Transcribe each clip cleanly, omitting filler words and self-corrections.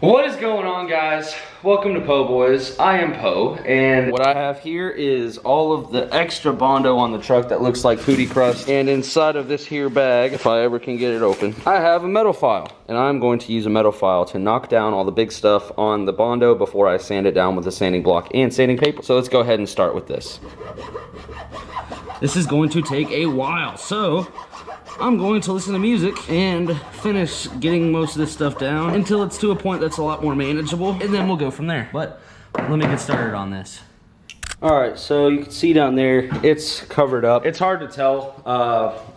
What is going on, guys? Welcome to Po Boys. I am Po, and what I have here is all of the extra Bondo on the truck that looks like pooty crust. And inside of this here bag, if I ever can get it open, I have a metal file. And I'm going to use a metal file to knock down all the big stuff on the Bondo before I sand it down with a sanding block and sanding paper. So let's go ahead and start with this. This is going to take a while, so I'm going to listen to music and finish getting most of this stuff down until it's to a point that's a lot more manageable, and then we'll go from there. But let me get started on this. All right, so you can see down there, it's covered up. It's hard to tell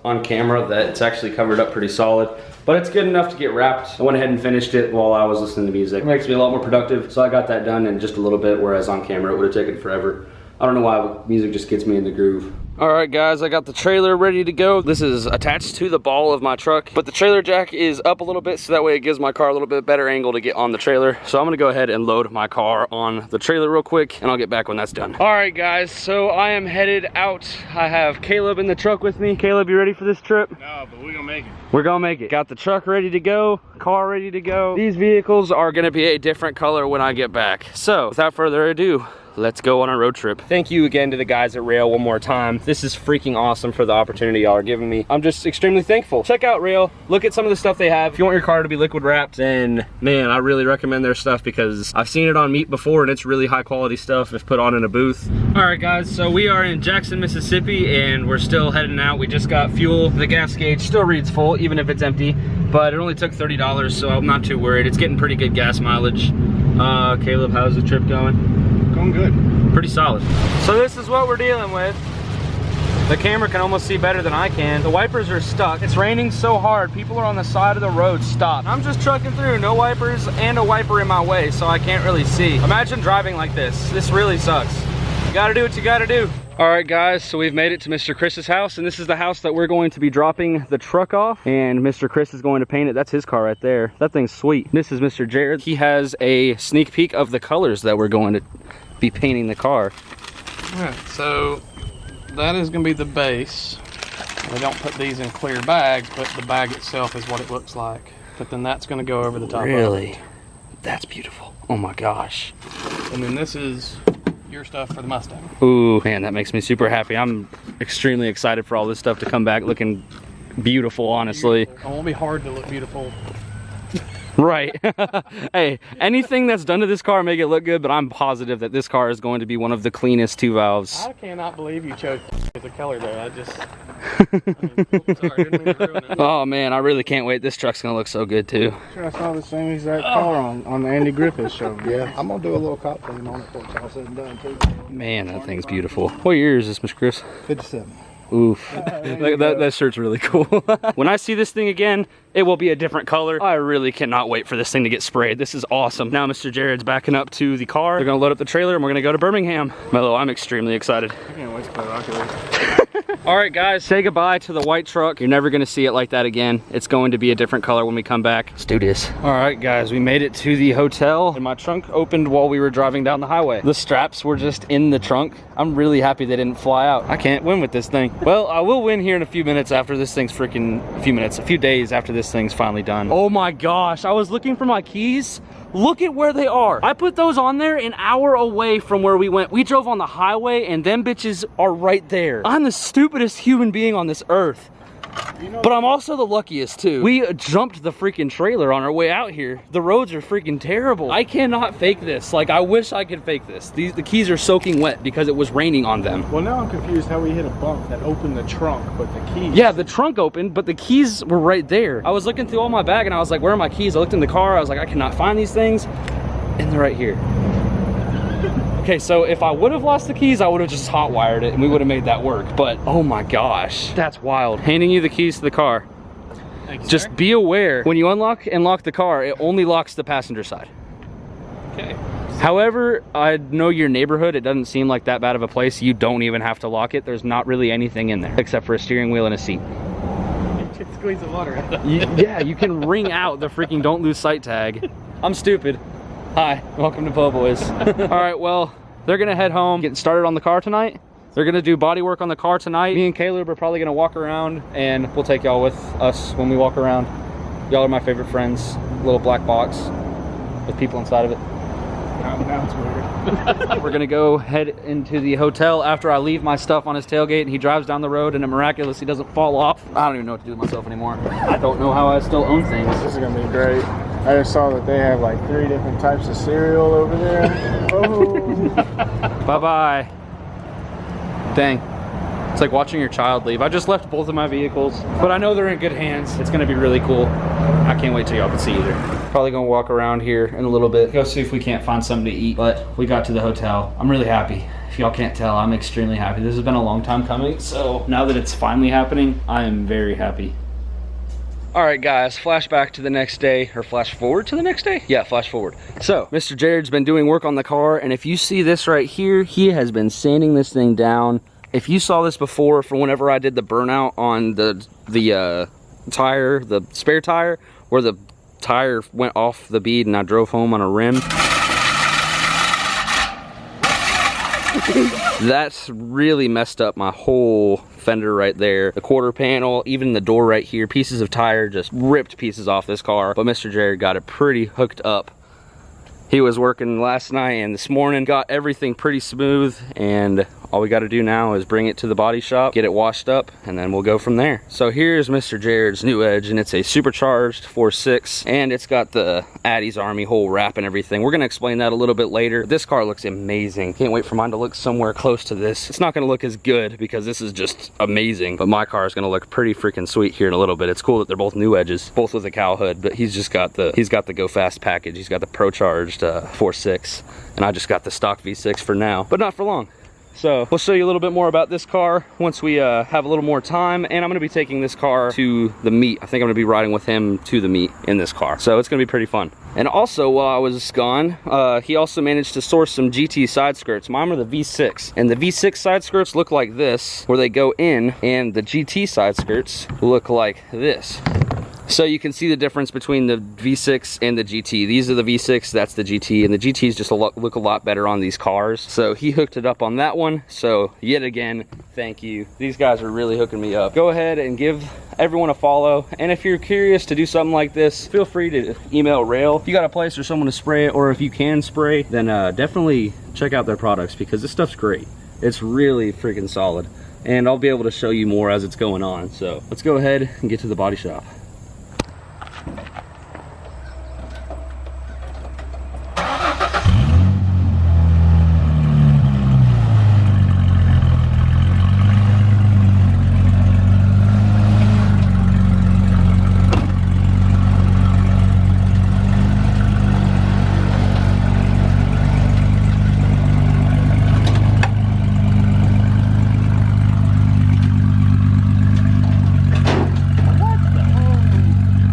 on camera that it's actually covered up pretty solid, but it's good enough to get wrapped. I went ahead and finished it while I was listening to music. It makes me a lot more productive, so I got that done in just a little bit, whereas on camera it would have taken forever. I don't know why, music just gets me in the groove. All right, guys, I got the trailer ready to go. This is attached to the ball of my truck, but the trailer jack is up a little bit, so that way it gives my car a little bit better angle to get on the trailer. So I'm gonna go ahead and load my car on the trailer real quick, and I'll get back when that's done. All right, guys, so I am headed out. I have Caleb in the truck with me. Caleb, you ready for this trip? No, but we're gonna make it. We're gonna make it. Got the truck ready to go, car ready to go. These vehicles are gonna be a different color when I get back. So without further ado, let's go on a road trip. Thank you again to the guys at Rail one more time. This is freaking awesome for the opportunity y'all are giving me. I'm just extremely thankful. Check out Rail. Look at some of the stuff they have. If you want your car to be liquid wrapped, then man, I really recommend their stuff because I've seen it on meat before and it's really high quality stuff if put on in a booth. All right, guys, so we are in Jackson, Mississippi, and we're still heading out. We just got fuel. The gas gauge still reads full, even if it's empty, but it only took $30, so I'm not too worried. It's getting pretty good gas mileage. Caleb, how's the trip going? Going good. Pretty solid. So this is what we're dealing with. The camera can almost see better than I can. The wipers are stuck. It's raining so hard. People are on the side of the road stopped. I'm just trucking through, no wipers and a wiper in my way, so I can't really see. Imagine driving like this. This really sucks. You gotta do what you gotta do. All right, guys, so we've made it to Mr. Chris's house, and this is the house that we're going to be dropping the truck off, and Mr. Chris is going to paint it. That's his car right there. That thing's sweet. This is Mr. Jared. He has a sneak peek of the colors that we're going to be painting the car. All right, so that is gonna be the base. We don't put these in clear bags, but the bag itself is what it looks like. But then that's gonna go over the top. Really? Of it. That's beautiful. Oh my gosh. And then this is your stuff for the Mustang. Ooh, man, that makes me super happy. I'm extremely excited for all this stuff to come back looking beautiful, honestly. It won't be hard to look beautiful. Right. Hey, anything that's done to this car make it look good, but I'm positive that this car is going to be one of the cleanest two valves. I cannot believe you chose as a color though. Sorry, didn't mean to ruin it. Oh man, I really can't wait. This truck's gonna look so good too. Sure, I saw the same exact color on the Andy Griffith show. Yeah, I'm gonna do a little cop thing on it before it's all said and done too. Man, that thing's beautiful. What year is this, Mr. Chris? 57. Oof. That shirt's really cool. When I see this thing again, it will be a different color. I really cannot wait for this thing to get sprayed. This is awesome. Now Mr. Jared's backing up to the car. They're gonna load up the trailer and we're gonna go to Birmingham. Mello, I'm extremely excited. I can't wait to play Rocket League. All right, guys, say goodbye to the white truck. You're never gonna see it like that again. It's going to be a different color when we come back. Let's do this. All right, guys, we made it to the hotel and my trunk opened while we were driving down the highway. The straps were just in the trunk. I'm really happy they didn't fly out. I can't win with this thing. Well, I will win here in a few minutes after this thing's a few days after this thing's finally done. Oh my gosh, I was looking for my keys. Look at where they are. I put those on there an hour away from where we went. We drove on the highway and them bitches are right there. I'm the stupidest human being on this earth. But I'm also the luckiest too. We jumped the freaking trailer on our way out here. The roads are freaking terrible. I cannot fake this. Like, I wish I could fake this. The keys are soaking wet because it was raining on them. Well, now I'm confused how we hit a bump that opened the trunk, but the keys. Yeah, the trunk opened, but the keys were right there. I was looking through all my bag and I was like, where are my keys? I looked in the car. I was like, I cannot find these things. And they're right here. Okay, so if I would have lost the keys, I would have just hot wired it and we would have made that work. But oh my gosh, that's wild. Handing you the keys to the car. Thank you, just sir. be aware, when you unlock and lock the car, it only locks the passenger side. Okay. However, I know your neighborhood, it doesn't seem like that bad of a place. You don't even have to lock it. There's not really anything in there except for a steering wheel and a seat. You can squeeze the water out. Yeah, you can ring out the freaking don't lose sight tag. I'm stupid. Hi, welcome to Po Boys. All right, well, they're gonna head home, getting started on the car tonight. They're gonna do body work on the car tonight. Me and Caleb are probably gonna walk around and we'll take y'all with us when we walk around. Y'all are my favorite friends, little black box. with people inside of it. Now it's weird. We're gonna go head into the hotel after I leave my stuff on his tailgate and he drives down the road and it miraculously doesn't fall off. I don't even know what to do with myself anymore. I don't know how I still own things. This is gonna be great. I just saw that they have like 3 different types of cereal over there. Oh. Bye-bye. Dang. It's like watching your child leave. I just left both of my vehicles, but I know they're in good hands. It's gonna be really cool. I can't wait till y'all can see either. Probably gonna walk around here in a little bit, go see if we can't find something to eat, but we got to the hotel. I'm really happy. If y'all can't tell, I'm extremely happy. This has been a long time coming, so now that it's finally happening, I am very happy. All right, guys, flashback to the next day, or flash forward to the next day? Yeah, flash forward. So, Mr. Jared's been doing work on the car, and if you see this right here, he has been sanding this thing down. If you saw this before, from whenever I did the burnout on the tire, the spare tire, where the tire went off the bead and I drove home on a rim. That's really messed up my whole fender right there. The quarter panel, even the door right here, pieces of tire just ripped pieces off this car. But Mr. Jared got it pretty hooked up. He was working last night and this morning, got everything pretty smooth, and all we got to do now is bring it to the body shop, get it washed up, and then we'll go from there. So here's Mr. Jared's new Edge, and it's a supercharged 4.6, and it's got the Addy's Army whole wrap and everything. We're going to explain that a little bit later. This car looks amazing. Can't wait for mine to look somewhere close to this. It's not going to look as good because this is just amazing, but my car is going to look pretty freaking sweet here in a little bit. It's cool that they're both new Edges, both with a cowl hood, but he's got the Go Fast package. He's got the ProCharged 4.6, and I just got the stock V6 for now, but not for long. So we'll show you a little bit more about this car once we have a little more time, and I'm gonna be taking this car to the meet. I think I'm gonna be riding with him to the meet in this car. So it's gonna be pretty fun. And also, while I was gone, he also managed to source some GT side skirts. Mine are the V6, and the V6 side skirts look like this, where they go in, and the GT side skirts look like this. So you can see the difference between the V6 and the GT. These are the V6, that's the GT, and the GTs just look a lot better on these cars. So he hooked it up on that one. So yet again, thank you. These guys are really hooking me up. Go ahead and give everyone a follow. And if you're curious to do something like this, feel free to email Rail. If you got a place for someone to spray it, or if you can spray, then definitely check out their products, because this stuff's great. It's really freaking solid. And I'll be able to show you more as it's going on. So let's go ahead and get to the body shop.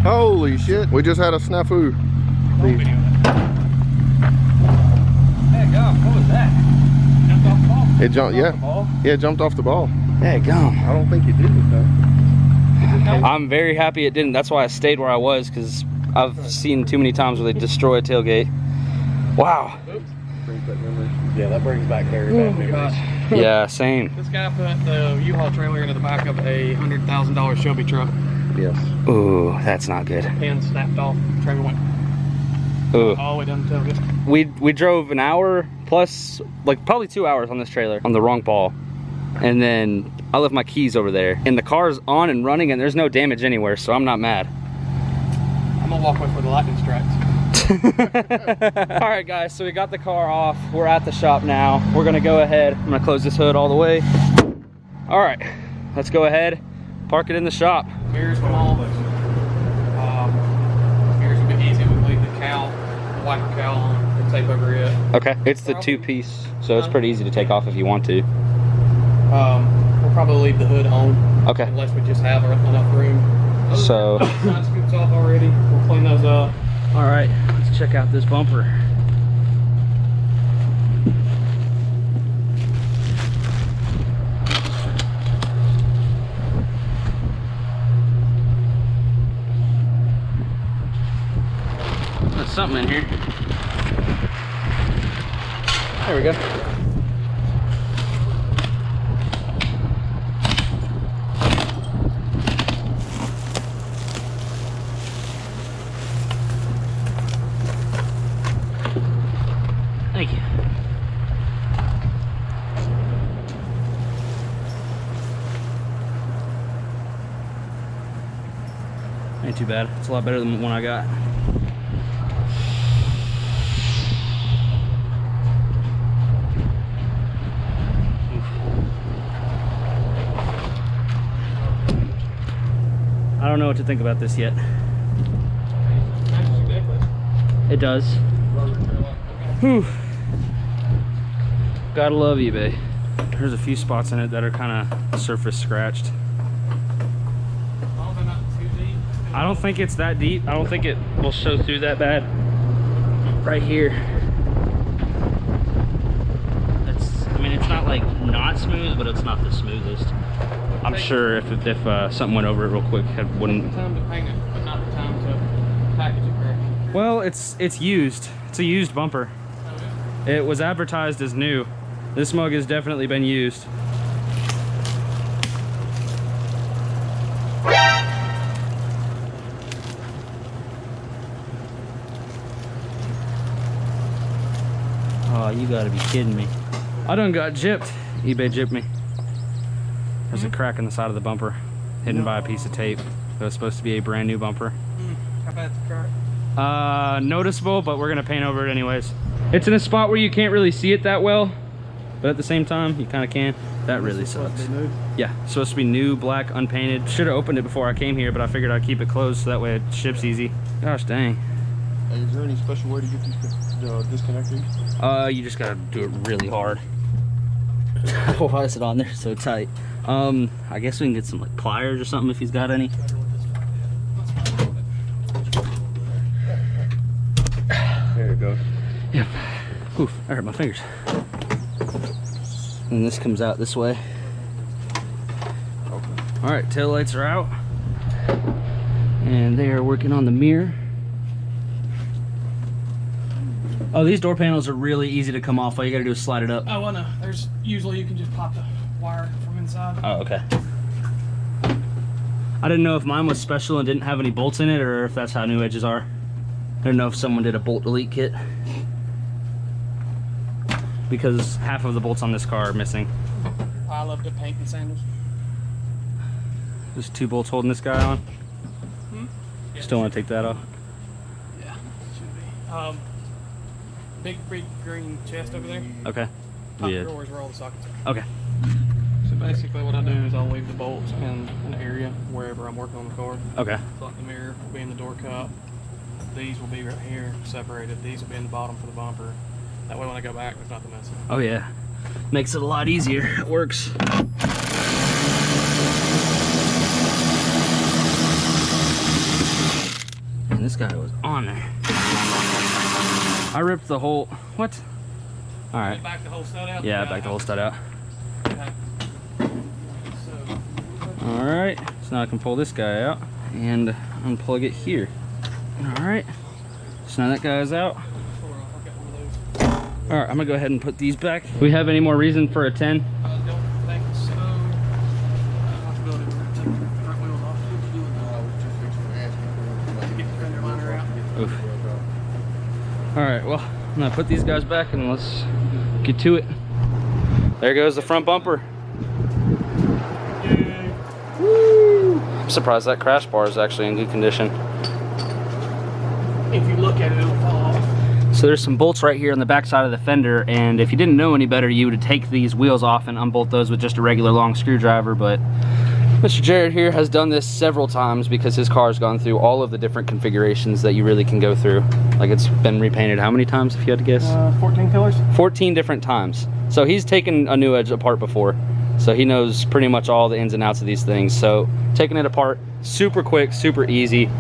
Holy shit, we just had a snafu. Hey, gum, what was that? Jumped off the ball? It jumped, yeah, it jumped off the ball. Hey, gum. I don't think it did it though. I'm very happy it didn't. That's why I stayed where I was, because I've seen too many times where they destroy a tailgate. Wow. Yeah, that brings back very bad memories. Yeah, same. This guy put the U-Haul trailer into the back of a $100,000 Shelby truck. Yes. Ooh, that's not good. Pin snapped off. Trailer went Ooh. all the way down the tailgate. We drove an hour plus, like probably 2 hours on this trailer on the wrong ball. And then I left my keys over there. And the car's on and running and there's no damage anywhere, so I'm not mad. I'm gonna walk away for the lightning strikes. All right, guys, so we got the car off. We're at the shop now. We're gonna go ahead. I'm gonna close this hood all the way. All right, let's go ahead, park it in the shop. Mirrors come off. Mirrors will be easy. We leave the cowl, the white cowl on, and tape over it. Okay, it's the two-piece, so it's pretty easy to take off if you want to. We'll probably leave the hood on. Okay. Unless we just have enough room. So Side scoops off already. We'll clean those up. all right, let's check out this bumper. There's something in here. There we go. Thank you. Ain't too bad. It's a lot better than the one I got. I don't know what to think about this yet. It does. Whew. Gotta love eBay. There's a few spots in it that are kind of surface scratched. I don't think it's that deep. I don't think it will show through that bad. Right here. I mean, it's not like not smooth, but it's not the smoothest. I'm sure if something went over it real quick, it wouldn't. The time to paint it, but not the time to package it correctly. Well, it's used. It's a used bumper. It was advertised as new. This mug has definitely been used. Oh, you gotta be kidding me. I done got gypped. eBay gypped me. There's a crack in the side of the bumper, hidden by a piece of tape. It was supposed to be a brand new bumper. How bad's the crack? Noticeable, but we're gonna paint over it anyways. It's in a spot where you can't really see it that well, but at the same time, you kind of can. That really sucks. Yeah, it's supposed to be new, black, unpainted. Should have opened it before I came here, but I figured I'd keep it closed so that way it ships easy. Gosh dang. Is there any special way to get these disconnected? You just gotta do it really hard. Why is it on there so tight? I guess we can get some like pliers or something if he's got any. There you go. Yep. Oof, I hurt my fingers. And this comes out this way. Okay. All right, taillights are out. And they are working on the mirror. Oh, these door panels are really easy to come off. All you gotta do is slide it up. Oh, well, no. There's usually you can just pop the wire from inside. Oh, okay. I didn't know if mine was special and didn't have any bolts in it, or if that's how new edges are. I don't know if someone did a bolt delete kit, because half of the bolts on this car are missing. I love to paint and sandals. There's 2 bolts holding this guy on. Yeah, Still want to take that off? Yeah, should be. Big green chest over there. Okay. Top Yeah. drawers where all the sockets are. Okay. So basically what I do is I'll leave the bolts in an area wherever I'm working on the car. Okay. So like the mirror will be in the door cup. These will be right here separated. These will be in the bottom for the bumper. That way when I go back, there's nothing missing. Oh yeah. Makes it a lot easier. It works. And this guy was on there. I ripped the whole, what? All right. Back the whole stud out? Yeah, back the whole stud out. Okay. So, All right, so now I can pull this guy out and unplug it here. All right, so now that guy's out. All right, I'm gonna go ahead and put these back. Do we have any more reason for a 10? I don't think so. Possibility we're gonna take the front wheels off. Get the fender liner out. Oof. All right, well, I'm gonna put these guys back and let's get to it. There goes the front bumper. Woo! I'm surprised that crash bar is actually in good condition. If you look at it, it'll fall off. So there's some bolts right here on the back side of the fender, and if you didn't know any better, you would take these wheels off and unbolt those with just a regular long screwdriver, but Mr. Jared here has done this several times because his car's gone through all of the different configurations that you really can go through. Like, it's been repainted how many times, if you had to guess? 14 colors? 14 different times. So he's taken a new edge apart before. So he knows pretty much all the ins and outs of these things. So taking it apart, super quick, super easy.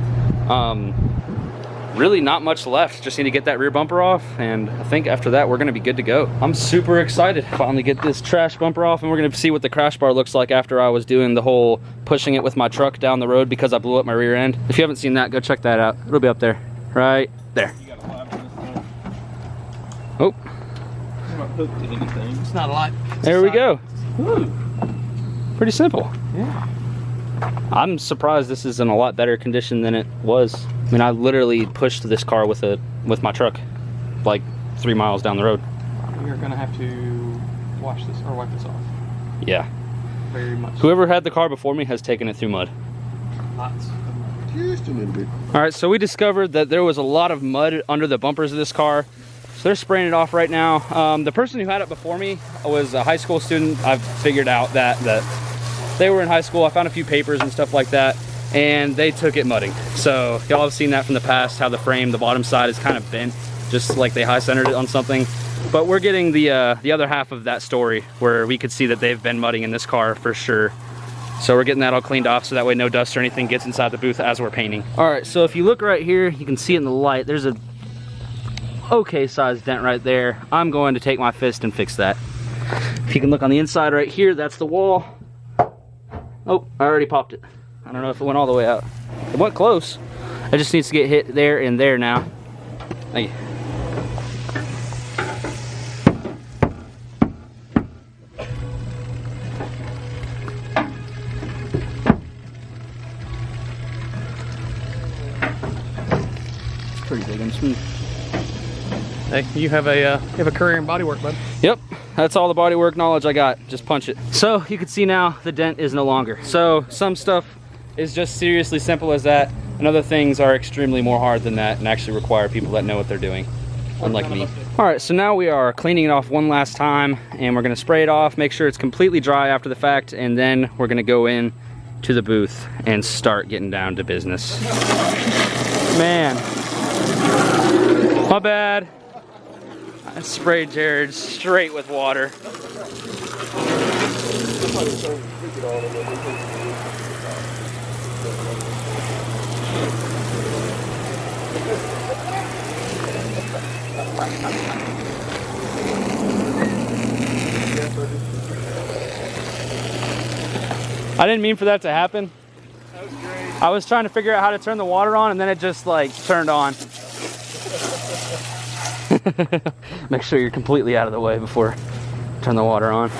Really not much left. Just need to get that rear bumper off, and I think after that we're gonna be good to go. I'm super excited. Finally get this trash bumper off, and we're gonna see what the crash bar looks like after I was doing the whole pushing it with my truck down the road because I blew up my rear end. If you haven't seen that, go check that out. It'll be up there, right there. Oh. It's not a lot. There we go. Woo. Pretty simple. Yeah. I'm surprised this is in a lot better condition than it was. I mean, I literally pushed this car with my truck like 3 miles down the road. You're gonna have to wash this or wipe this off. Yeah. Very much. Whoever had the car before me has taken it through mud. Lots of mud. Just a little bit. All right, so we discovered that there was a lot of mud under the bumpers of this car. So they're spraying it off right now. The person who had it before me was a high school student. I've figured out that they were in high school. I found a few papers and stuff like that, and they took it mudding. So y'all have seen that from the past, how the frame, the bottom side is kind of bent, just like they high centered it on something. But we're getting the other half of that story where we could see that they've been mudding in this car for sure. So we're getting that all cleaned off so that way no dust or anything gets inside the booth as we're painting. All right, so if you look right here, you can see it in the light. There's a okay sized dent right there. I'm going to take my fist and fix that. If you can look on the inside right here, that's the wall. Oh, I already popped it. I don't know if it went all the way out. It went close. It just needs to get hit there and there now. Thank you. Pretty big and smooth. Hey, you have a career in bodywork, bud. Yep, that's all the bodywork knowledge I got. Just punch it. So you can see now the dent is no longer. So some stuff is just seriously simple as that, and other things are extremely more hard than that and actually require people that know what they're doing, unlike me. All right, so now we are cleaning it off one last time, and we're gonna spray it off, make sure it's completely dry after the fact, and then we're gonna go in to the booth and start getting down to business. Man. My bad. I sprayed Jared straight with water. I didn't mean for that to happen. That was great. I was trying to figure out how to turn the water on, and then it just like turned on. Make sure you're completely out of the way before you turn the water on.